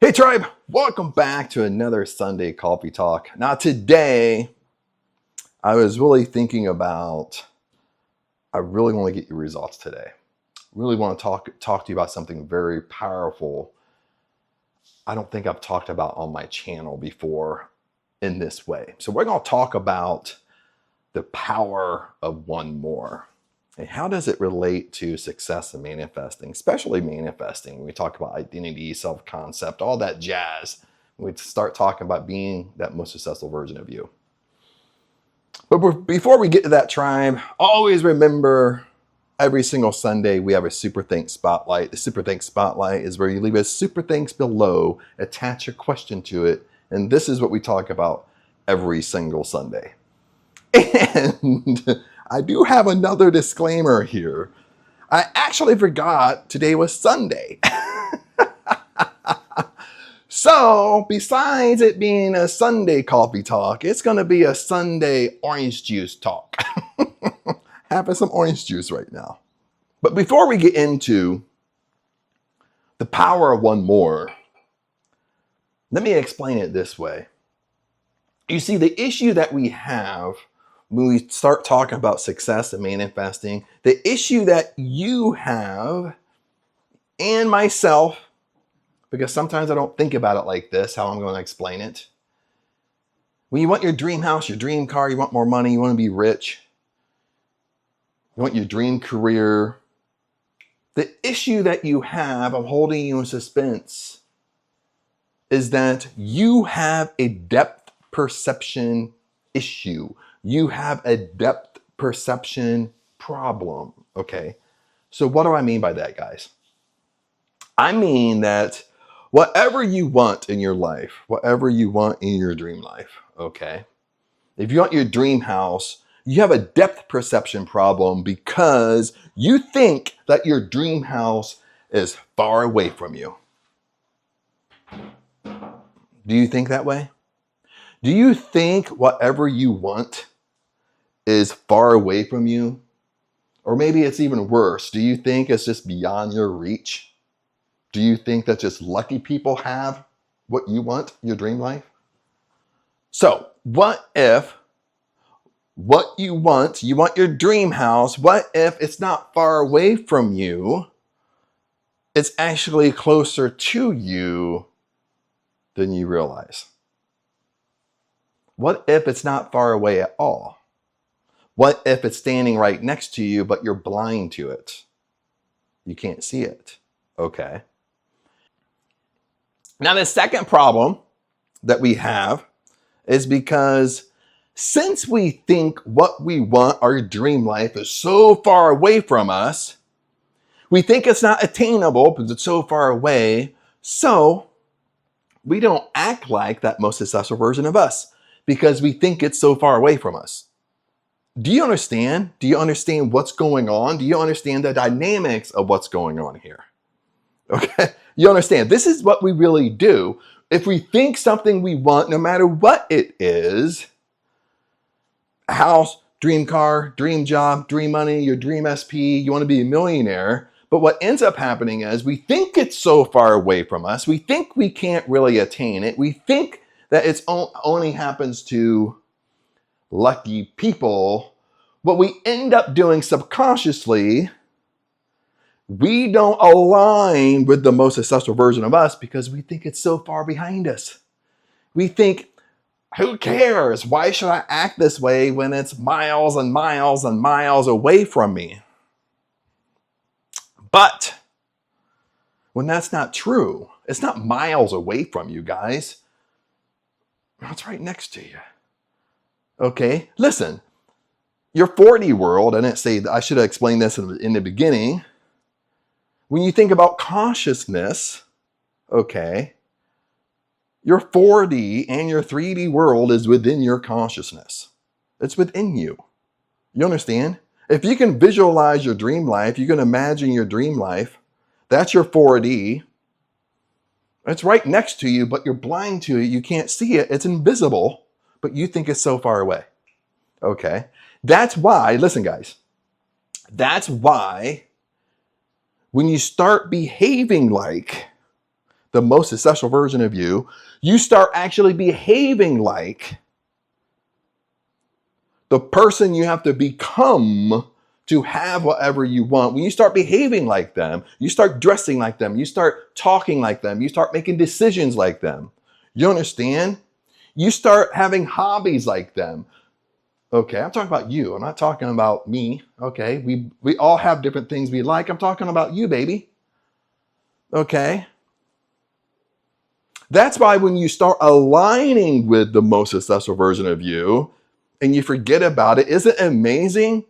Hey tribe, welcome back to another Sunday Coffee Talk. Now today, I was really thinking about, I really want to get your results today. Really want to talk to you about something very powerful. I don't think I've talked about on my channel before in this way. So we're going to talk about the power of one more. And how does it relate to success and manifesting, especially manifesting? When we talk about identity, self-concept, all that jazz, we start talking about being that most successful version of you. But before we get to that, tribe, always remember every single Sunday we have a Super Thanks Spotlight. The Super Thanks Spotlight is where you leave a Super Thanks below, attach a question to it, and this is what we talk about every single Sunday. And I do have another disclaimer here. I actually forgot today was Sunday. So besides it being a Sunday coffee talk, it's going to be a Sunday orange juice talk. Having some orange juice right now. But before we get into the power of one more, let me explain it this way. You see, the issue that we have when we start talking about success and manifesting, the issue that you have and myself, because sometimes I don't think about it like this, how I'm going to explain it. When you want your dream house, your dream car, you want more money, you want to be rich, you want your dream career, the issue that you have of holding you in suspense is that you have a depth perception issue. You have a depth perception problem, okay? So what do I mean by that, guys? I mean that whatever you want in your life, whatever you want in your dream life, okay? If you want your dream house, you have a depth perception problem because you think that your dream house is far away from you. Do you think that way? Do you think whatever you want is far away from you? Or maybe it's even worse. Do you think it's just beyond your reach? Do you think that just lucky people have what you want, your dream life? So what if what you want your dream house, what if it's not far away from you? It's actually closer to you than you realize. What if it's not far away at all? What if it's standing right next to you, but you're blind to it? You can't see it. Okay. Now, the second problem that we have is because since we think what we want, our dream life, is so far away from us, we think it's not attainable because it's so far away, so we don't act like that most successful version of us because we think it's so far away from us. Do you understand? Do you understand what's going on? Do you understand the dynamics of what's going on here? Okay, you understand? This is what we really do. If we think something we want, no matter what it is, house, dream car, dream job, dream money, your dream SP, you want to be a millionaire. But what ends up happening is we think it's so far away from us. We think we can't really attain it. We think that it's only happens to lucky people. What we end up doing subconsciously, we don't align with the most successful version of us because we think it's so far behind us. We think, who cares? Why should I act this way when it's miles and miles and miles away from me? But when that's not true, it's not miles away from you guys. It's right next to you. Okay, listen, your 4D world, I didn't say, I should have explained this in the beginning. When you think about consciousness, okay, your 4D and your 3D world is within your consciousness. It's within you. You understand? If you can visualize your dream life, you can imagine your dream life, that's your 4D. It's right next to you, but you're blind to it. You can't see it. It's invisible, but you think it's so far away. Okay. That's why, listen guys, that's why when you start behaving like the most successful version of you, you start actually behaving like the person you have to become to have whatever you want. When you start behaving like them, you start dressing like them, you start talking like them, you start making decisions like them. You understand? You start having hobbies like them. Okay, I'm talking about you. I'm not talking about me. Okay, we all have different things we like. I'm talking about you, baby. Okay. That's why when you start aligning with the most successful version of you and you forget about it, isn't it amazing?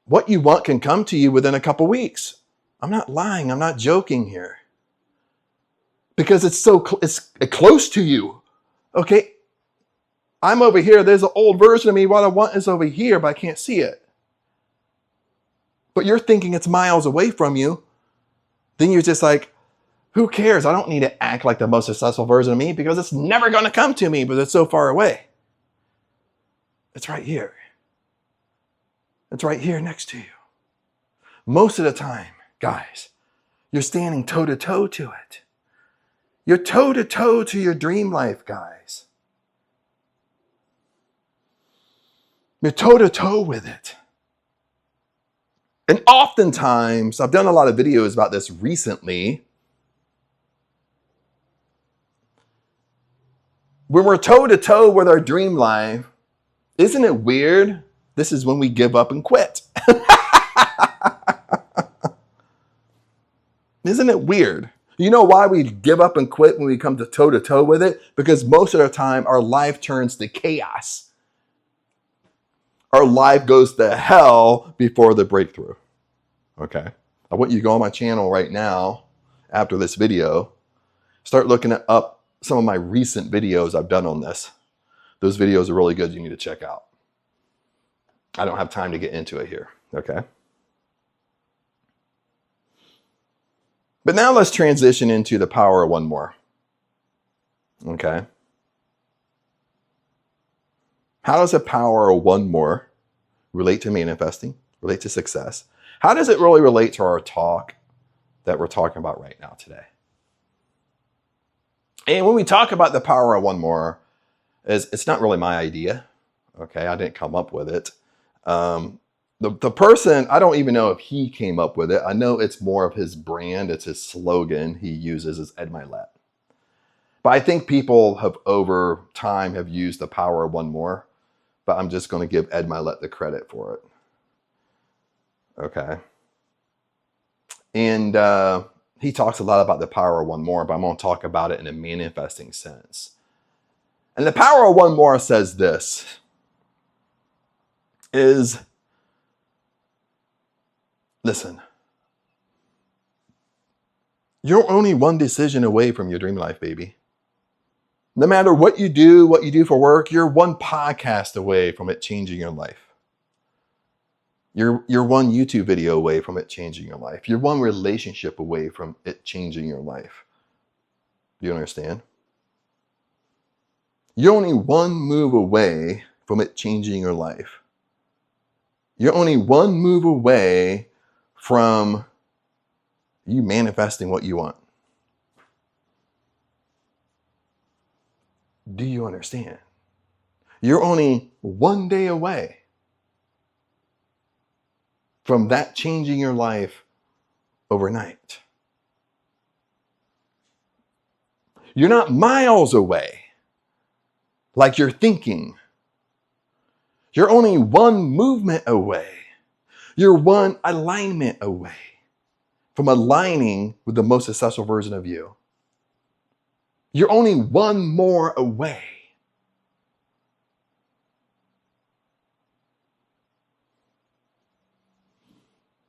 What you want can come to you within a couple weeks. I'm not lying. I'm not joking here. Because it's close to you. Okay. I'm over here. There's an old version of me. What I want is over here, but I can't see it. But you're thinking it's miles away from you. Then you're just like, who cares? I don't need to act like the most successful version of me because it's never going to come to me, but it's so far away. It's right here. It's right here next to you. Most of the time, guys, you're standing toe-to-toe to it. You're toe-to-toe to your dream life, guys. You're toe-to-toe with it. And oftentimes, I've done a lot of videos about this recently. When we're toe-to-toe with our dream life, isn't it weird? This is when we give up and quit. Isn't it weird? You know why we give up and quit when we come to toe-to-toe with it? Because most of the time, our life turns to chaos. Our life goes to hell before the breakthrough. Okay? I want you to go on my channel right now, after this video, start looking up some of my recent videos I've done on this. Those videos are really good. You need to check out. I don't have time to get into it here. Okay? But now let's transition into the power of one more. Okay? How does the power of one more relate to manifesting, relate to success? How does it really relate to our talk that we're talking about right now today? And when we talk about the power of one more, it's not really my idea. Okay, I didn't come up with it. The person, I don't even know if he came up with it. I know it's more of his brand. It's his slogan he uses is Ed Milet. But I think people have over time have used the power of one more. But I'm just going to give Ed Milet the credit for it. Okay. And he talks a lot about the power of one more, but I'm going to talk about it in a manifesting sense. And the power of one more says this is, listen, you're only one decision away from your dream life, baby. No matter what you do for work, you're one podcast away from it changing your life. You're one YouTube video away from it changing your life. You're one relationship away from it changing your life. Do you understand? You're only one move away from it changing your life. You're only one move away from you manifesting what you want. Do you understand? You're only one day away from that changing your life overnight. You're not miles away like you're thinking. You're only one movement away. You're one alignment away from aligning with the most successful version of you. You're only one more away.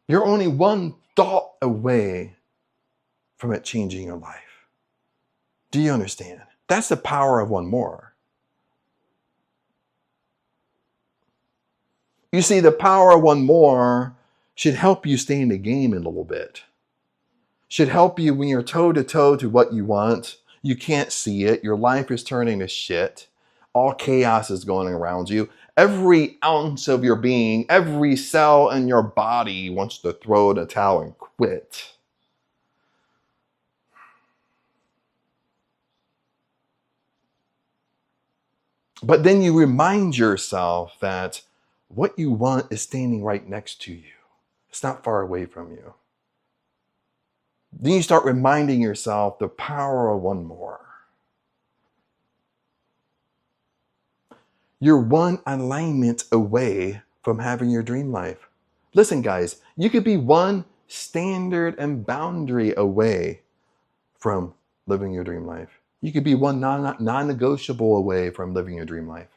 You're only one thought away from it changing your life. Do you understand? That's the power of one more. You see, the power of one more should help you stay in the game a little bit. Should help you when you're toe-to-toe to what you want. You can't see it. Your life is turning to shit. All chaos is going around you. Every ounce of your being, every cell in your body wants to throw in a towel and quit. But then you remind yourself that what you want is standing right next to you. It's not far away from you. Then you start reminding yourself the power of one more. You're one alignment away from having your dream life. Listen, guys, you could be one standard and boundary away from living your dream life. You could be one non-negotiable away from living your dream life.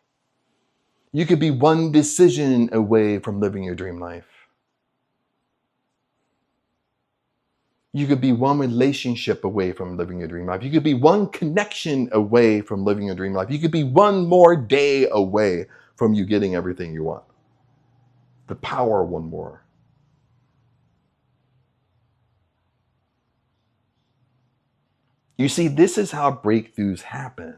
You could be one decision away from living your dream life. You could be one relationship away from living your dream life. You could be one connection away from living your dream life. You could be one more day away from you getting everything you want. The power of one more. You see, this is how breakthroughs happen.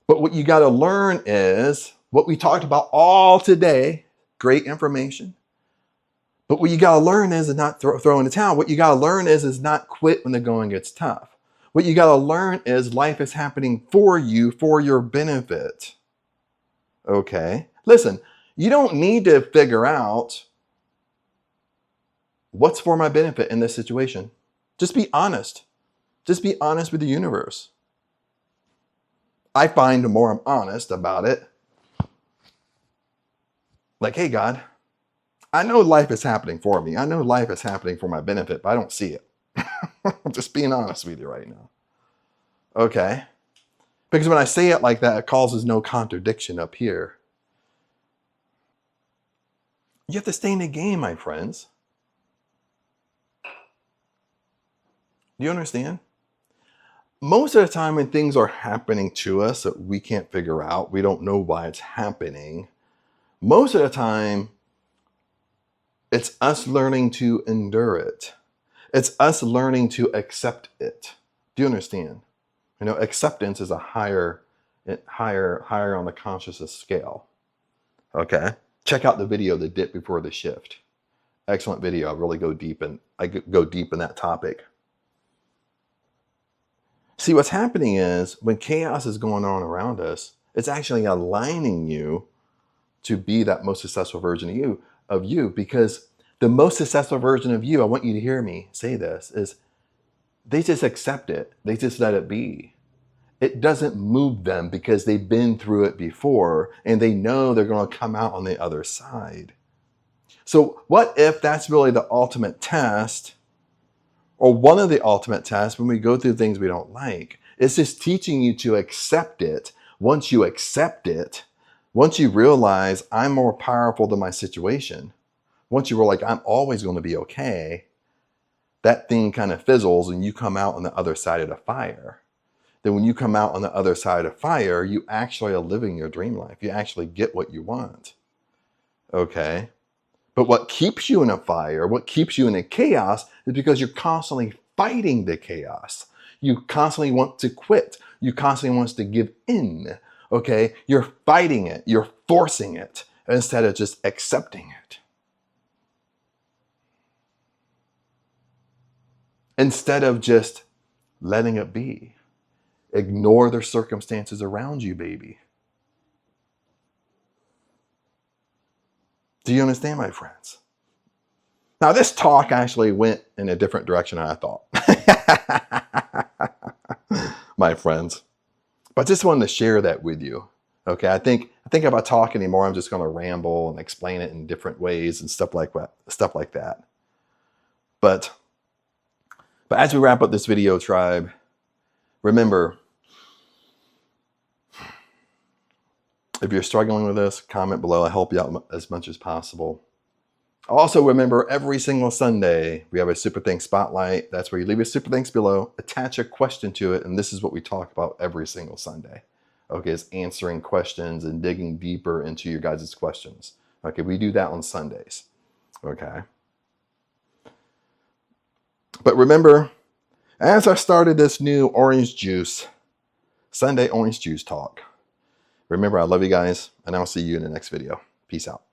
But what you got to learn is what we talked about all today, great information. But what you got to learn is not throw in the towel. What you got to learn is not quit when the going gets tough. What you got to learn is life is happening for you, for your benefit. Okay? Listen, you don't need to figure out what's for my benefit in this situation. Just be honest. Just be honest with the universe. I find the more I'm honest about it, like, hey, God, I know life is happening for me. I know life is happening for my benefit, but I don't see it. I'm just being honest with you right now. Okay? Because when I say it like that, it causes no contradiction up here. You have to stay in the game, my friends. Do you understand? Most of the time when things are happening to us that we can't figure out, we don't know why it's happening, most of the time, it's us learning to endure it. It's us learning to accept it. Do you understand? You know, acceptance is a higher on the consciousness scale. Okay? Check out the video, The Dip Before the Shift. Excellent video. I really go deep in that topic. See, what's happening is when chaos is going on around us, it's actually aligning you to be that most successful version of you, because the most successful version of you, I want you to hear me say this, is they just accept it. They just let it be. It doesn't move them because they've been through it before and they know they're going to come out on the other side. So what if that's really the ultimate test, or one of the ultimate tests when we go through things we don't like? It's just teaching you to accept it. Once you accept it, once you realize I'm more powerful than my situation, once you realize I'm always going to be okay, that thing kind of fizzles and you come out on the other side of the fire. Then when you come out on the other side of fire, you actually are living your dream life. You actually get what you want. Okay? But what keeps you in a fire, what keeps you in a chaos, is because you're constantly fighting the chaos. You constantly want to quit. You constantly want to give in. Okay? You're fighting it. You're forcing it instead of just accepting it. Instead of just letting it be. Ignore the circumstances around you, baby. Do you understand, my friends? Now, this talk actually went in a different direction than I thought. My friends. But I just wanted to share that with you. Okay, I think if I talk anymore, I'm just going to ramble and explain it in different ways and stuff like that. But as we wrap up this video, tribe, remember, if you're struggling with this, comment below. I'll help you out as much as possible. Also, remember, every single Sunday, we have a Super Thanks Spotlight. That's where you leave your Super Thanks below, attach a question to it, and this is what we talk about every single Sunday. Okay, it's answering questions and digging deeper into your guys' questions. Okay, we do that on Sundays. Okay. But remember, as I started this new orange juice, Sunday orange juice talk, remember, I love you guys, and I'll see you in the next video. Peace out.